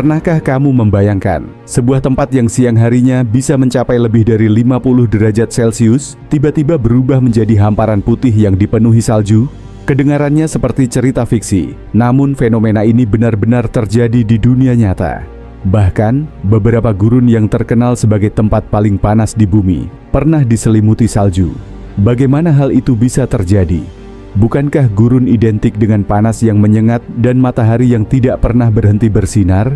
Pernahkah kamu membayangkan sebuah tempat yang siang harinya bisa mencapai lebih dari 50 derajat Celcius tiba-tiba berubah menjadi hamparan putih yang dipenuhi salju? Kedengarannya seperti cerita fiksi, namun fenomena ini benar-benar terjadi di dunia nyata. Bahkan, beberapa gurun yang terkenal sebagai tempat paling panas di bumi pernah diselimuti salju. Bagaimana hal itu bisa terjadi? Bukankah gurun identik dengan panas yang menyengat dan matahari yang tidak pernah berhenti bersinar?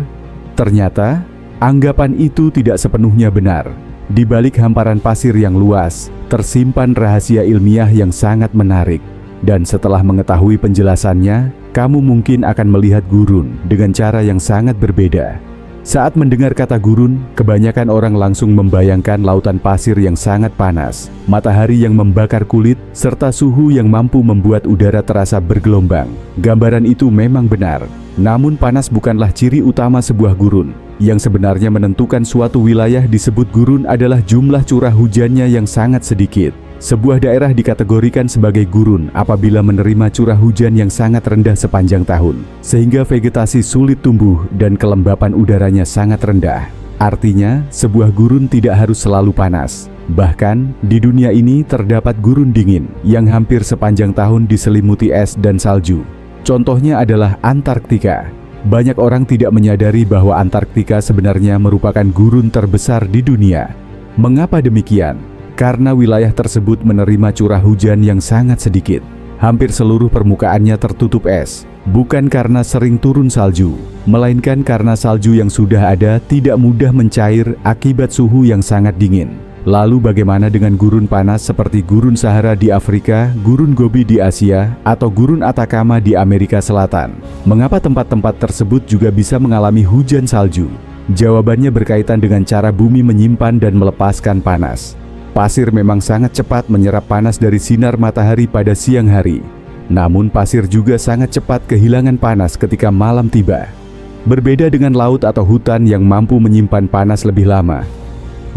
Ternyata, anggapan itu tidak sepenuhnya benar. Di balik hamparan pasir yang luas, tersimpan rahasia ilmiah yang sangat menarik. Dan setelah mengetahui penjelasannya, kamu mungkin akan melihat gurun dengan cara yang sangat berbeda. Saat mendengar kata gurun, kebanyakan orang langsung membayangkan lautan pasir yang sangat panas, matahari yang membakar kulit, serta suhu yang mampu membuat udara terasa bergelombang. Gambaran itu memang benar, namun panas bukanlah ciri utama sebuah gurun. Yang sebenarnya menentukan suatu wilayah disebut gurun adalah jumlah curah hujannya yang sangat sedikit. Sebuah daerah dikategorikan sebagai gurun apabila menerima curah hujan yang sangat rendah sepanjang tahun, sehingga vegetasi sulit tumbuh dan kelembapan udaranya sangat rendah. Artinya, sebuah gurun tidak harus selalu panas. Bahkan, di dunia ini terdapat gurun dingin yang hampir sepanjang tahun diselimuti es dan salju. Contohnya adalah Antarktika. Banyak orang tidak menyadari bahwa Antarktika sebenarnya merupakan gurun terbesar di dunia. Mengapa demikian? Karena wilayah tersebut menerima curah hujan yang sangat sedikit. Hampir seluruh permukaannya tertutup es, bukan karena sering turun salju, melainkan karena salju yang sudah ada tidak mudah mencair akibat suhu yang sangat dingin. Lalu bagaimana dengan gurun panas seperti gurun Sahara di Afrika, gurun Gobi di Asia, atau gurun Atacama di Amerika Selatan? Mengapa tempat-tempat tersebut juga bisa mengalami hujan salju? Jawabannya berkaitan dengan cara bumi menyimpan dan melepaskan panas. Pasir memang sangat cepat menyerap panas dari sinar matahari pada siang hari. Namun pasir juga sangat cepat kehilangan panas ketika malam tiba. Berbeda dengan laut atau hutan yang mampu menyimpan panas lebih lama,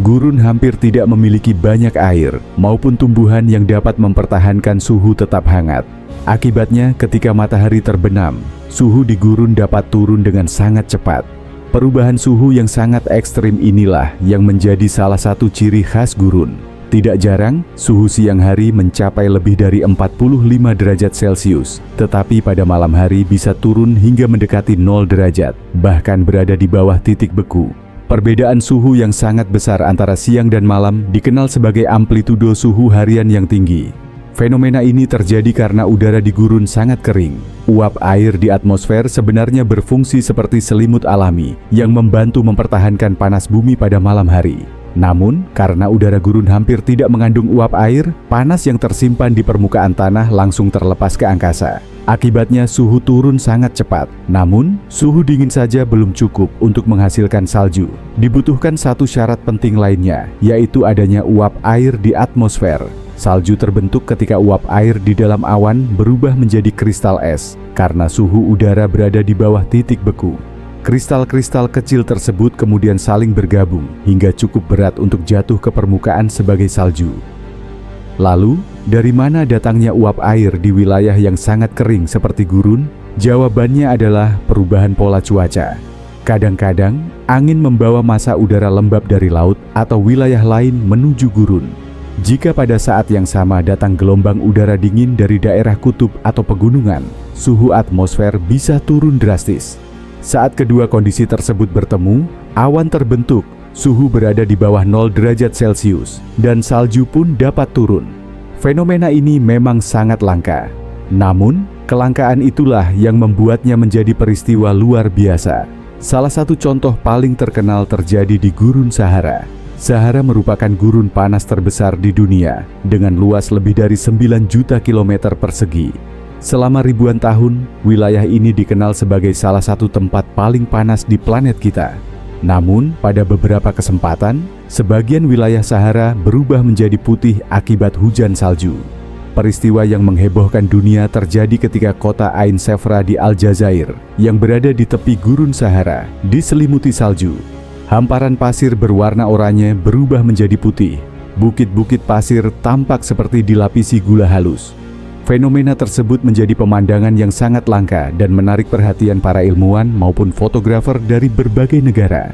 gurun hampir tidak memiliki banyak air maupun tumbuhan yang dapat mempertahankan suhu tetap hangat. Akibatnya, ketika matahari terbenam, suhu di gurun dapat turun dengan sangat cepat. Perubahan suhu yang sangat ekstrim inilah yang menjadi salah satu ciri khas gurun. Tidak jarang, suhu siang hari mencapai lebih dari 45 derajat Celcius, tetapi pada malam hari bisa turun hingga mendekati 0 derajat, bahkan berada di bawah titik beku. Perbedaan suhu yang sangat besar antara siang dan malam dikenal sebagai amplitudo suhu harian yang tinggi. Fenomena ini terjadi karena udara di gurun sangat kering. Uap air di atmosfer sebenarnya berfungsi seperti selimut alami yang membantu mempertahankan panas bumi pada malam hari. Namun, karena udara gurun hampir tidak mengandung uap air, panas yang tersimpan di permukaan tanah langsung terlepas ke angkasa. Akibatnya suhu turun sangat cepat. Namun, suhu dingin saja belum cukup untuk menghasilkan salju. Dibutuhkan satu syarat penting lainnya, yaitu adanya uap air di atmosfer. Salju terbentuk ketika uap air di dalam awan berubah menjadi kristal es, karena suhu udara berada di bawah titik beku. Kristal-kristal kecil tersebut kemudian saling bergabung hingga cukup berat untuk jatuh ke permukaan sebagai salju. Lalu, dari mana datangnya uap air di wilayah yang sangat kering seperti gurun? Jawabannya adalah perubahan pola cuaca. Kadang-kadang, angin membawa massa udara lembab dari laut atau wilayah lain menuju gurun. Jika pada saat yang sama datang gelombang udara dingin dari daerah kutub atau pegunungan, suhu atmosfer bisa turun drastis. Saat kedua kondisi tersebut bertemu, awan terbentuk, suhu berada di bawah 0 derajat Celcius, dan salju pun dapat turun. Fenomena ini memang sangat langka. Namun, kelangkaan itulah yang membuatnya menjadi peristiwa luar biasa. Salah satu contoh paling terkenal terjadi di Gurun Sahara. Sahara merupakan gurun panas terbesar di dunia, dengan luas lebih dari 9 juta kilometer persegi. Selama ribuan tahun, wilayah ini dikenal sebagai salah satu tempat paling panas di planet kita. Namun, pada beberapa kesempatan, sebagian wilayah Sahara berubah menjadi putih akibat hujan salju. Peristiwa yang menghebohkan dunia terjadi ketika kota Ain Sefra di Aljazair, yang berada di tepi Gurun Sahara, diselimuti salju. Hamparan pasir berwarna oranye berubah menjadi putih. Bukit-bukit pasir tampak seperti dilapisi gula halus. Fenomena tersebut menjadi pemandangan yang sangat langka dan menarik perhatian para ilmuwan maupun fotografer dari berbagai negara.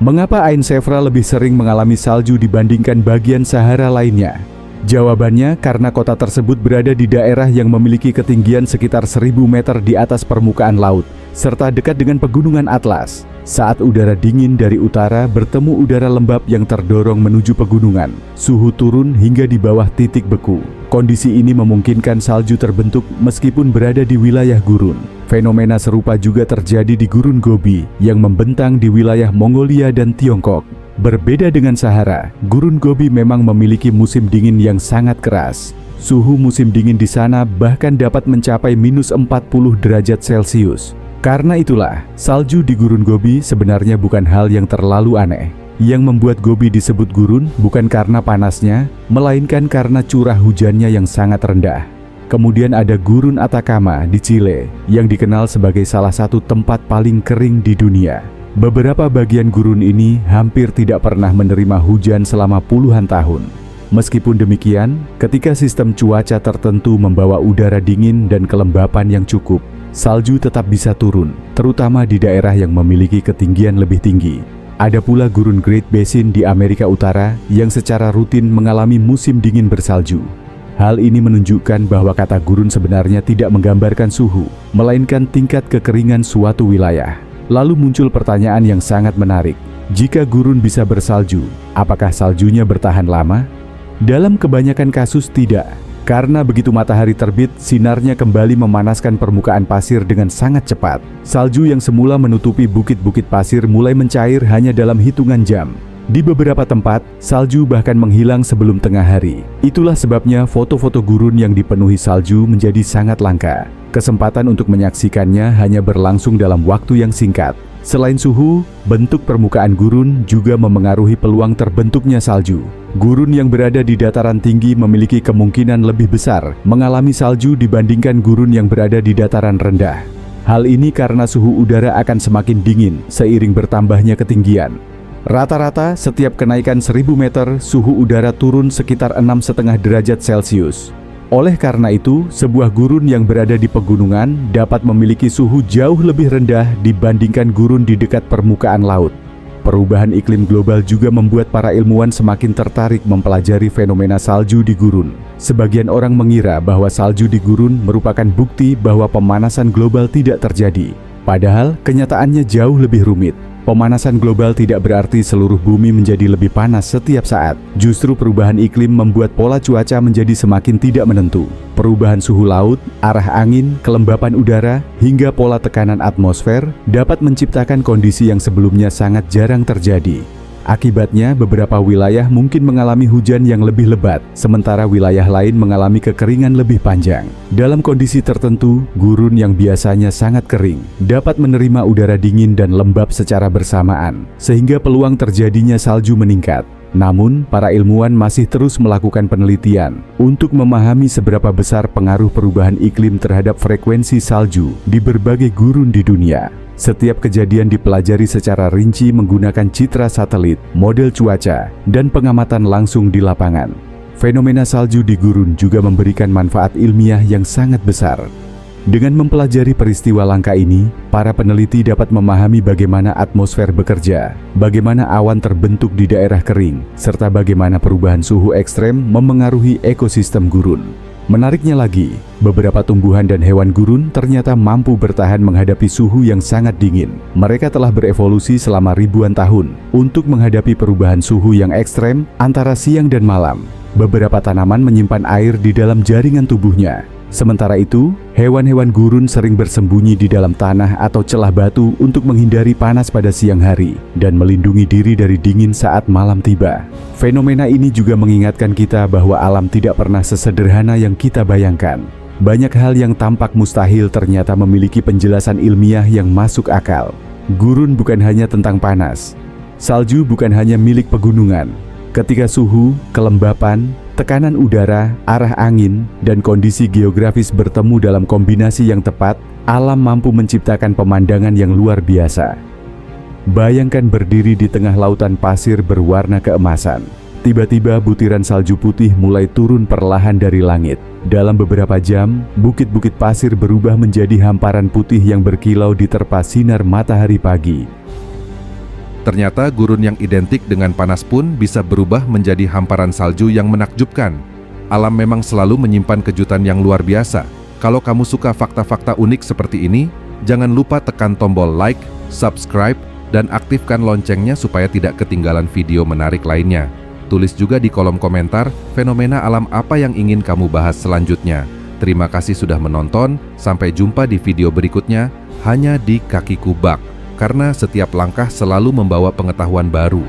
Mengapa Ain Sefra lebih sering mengalami salju dibandingkan bagian Sahara lainnya? Jawabannya karena kota tersebut berada di daerah yang memiliki ketinggian sekitar 1000 meter di atas permukaan laut, serta dekat dengan pegunungan Atlas. Saat udara dingin dari utara bertemu udara lembab yang terdorong menuju pegunungan, suhu turun hingga di bawah titik beku. Kondisi ini memungkinkan salju terbentuk meskipun berada di wilayah gurun. Fenomena serupa juga terjadi di Gurun Gobi yang membentang di wilayah Mongolia dan Tiongkok. Berbeda dengan Sahara, Gurun Gobi memang memiliki musim dingin yang sangat keras. Suhu musim dingin di sana bahkan dapat mencapai -40 derajat Celcius. Karena itulah, salju di Gurun Gobi sebenarnya bukan hal yang terlalu aneh. Yang membuat Gobi disebut gurun bukan karena panasnya, melainkan karena curah hujannya yang sangat rendah. Kemudian ada Gurun Atacama di Chile, yang dikenal sebagai salah satu tempat paling kering di dunia. Beberapa bagian gurun ini hampir tidak pernah menerima hujan selama puluhan tahun. Meskipun demikian, ketika sistem cuaca tertentu membawa udara dingin dan kelembapan yang cukup, salju tetap bisa turun, terutama di daerah yang memiliki ketinggian lebih tinggi. Ada pula Gurun Great Basin di Amerika Utara yang secara rutin mengalami musim dingin bersalju. Hal ini menunjukkan bahwa kata gurun sebenarnya tidak menggambarkan suhu, melainkan tingkat kekeringan suatu wilayah. Lalu muncul pertanyaan yang sangat menarik. Jika gurun bisa bersalju, apakah saljunya bertahan lama? Dalam kebanyakan kasus tidak. Karena begitu matahari terbit, sinarnya kembali memanaskan permukaan pasir dengan sangat cepat. Salju yang semula menutupi bukit-bukit pasir mulai mencair hanya dalam hitungan jam. Di beberapa tempat, salju bahkan menghilang sebelum tengah hari. Itulah sebabnya foto-foto gurun yang dipenuhi salju menjadi sangat langka. Kesempatan untuk menyaksikannya hanya berlangsung dalam waktu yang singkat. Selain suhu, bentuk permukaan gurun juga memengaruhi peluang terbentuknya salju. Gurun yang berada di dataran tinggi memiliki kemungkinan lebih besar mengalami salju dibandingkan gurun yang berada di dataran rendah. Hal ini karena suhu udara akan semakin dingin seiring bertambahnya ketinggian. Rata-rata setiap kenaikan 1000 meter, suhu udara turun sekitar 6,5 derajat Celcius. Oleh karena itu, sebuah gurun yang berada di pegunungan dapat memiliki suhu jauh lebih rendah dibandingkan gurun di dekat permukaan laut. Perubahan iklim global juga membuat para ilmuwan semakin tertarik mempelajari fenomena salju di gurun. Sebagian orang mengira bahwa salju di gurun merupakan bukti bahwa pemanasan global tidak terjadi. Padahal, kenyataannya jauh lebih rumit. Pemanasan global tidak berarti seluruh bumi menjadi lebih panas setiap saat. Justru perubahan iklim membuat pola cuaca menjadi semakin tidak menentu. Perubahan suhu laut, arah angin, kelembapan udara, hingga pola tekanan atmosfer dapat menciptakan kondisi yang sebelumnya sangat jarang terjadi. Akibatnya, beberapa wilayah mungkin mengalami hujan yang lebih lebat, sementara wilayah lain mengalami kekeringan lebih panjang. Dalam kondisi tertentu, gurun yang biasanya sangat kering dapat menerima udara dingin dan lembab secara bersamaan, sehingga peluang terjadinya salju meningkat. Namun, para ilmuwan masih terus melakukan penelitian untuk memahami seberapa besar pengaruh perubahan iklim terhadap frekuensi salju di berbagai gurun di dunia. Setiap kejadian dipelajari secara rinci menggunakan citra satelit, model cuaca, dan pengamatan langsung di lapangan. Fenomena salju di gurun juga memberikan manfaat ilmiah yang sangat besar. Dengan mempelajari peristiwa langka ini, para peneliti dapat memahami bagaimana atmosfer bekerja, bagaimana awan terbentuk di daerah kering, serta bagaimana perubahan suhu ekstrem memengaruhi ekosistem gurun. Menariknya lagi, beberapa tumbuhan dan hewan gurun ternyata mampu bertahan menghadapi suhu yang sangat dingin. Mereka telah berevolusi selama ribuan tahun untuk menghadapi perubahan suhu yang ekstrem antara siang dan malam. Beberapa tanaman menyimpan air di dalam jaringan tubuhnya. Sementara itu, hewan-hewan gurun sering bersembunyi di dalam tanah atau celah batu untuk menghindari panas pada siang hari dan melindungi diri dari dingin saat malam tiba. Fenomena ini juga mengingatkan kita bahwa alam tidak pernah sesederhana yang kita bayangkan. Banyak hal yang tampak mustahil ternyata memiliki penjelasan ilmiah yang masuk akal. Gurun bukan hanya tentang panas. Salju bukan hanya milik pegunungan. Ketika suhu, kelembapan, tekanan udara, arah angin, dan kondisi geografis bertemu dalam kombinasi yang tepat, alam mampu menciptakan pemandangan yang luar biasa. Bayangkan berdiri di tengah lautan pasir berwarna keemasan. Tiba-tiba butiran salju putih mulai turun perlahan dari langit. Dalam beberapa jam, bukit-bukit pasir berubah menjadi hamparan putih yang berkilau diterpa sinar matahari pagi. Ternyata gurun yang identik dengan panas pun bisa berubah menjadi hamparan salju yang menakjubkan. Alam memang selalu menyimpan kejutan yang luar biasa. Kalau kamu suka fakta-fakta unik seperti ini, jangan lupa tekan tombol like, subscribe, dan aktifkan loncengnya supaya tidak ketinggalan video menarik lainnya. Tulis juga di kolom komentar fenomena alam apa yang ingin kamu bahas selanjutnya. Terima kasih sudah menonton, sampai jumpa di video berikutnya hanya di Kakiku Bak, karena setiap langkah selalu membawa pengetahuan baru.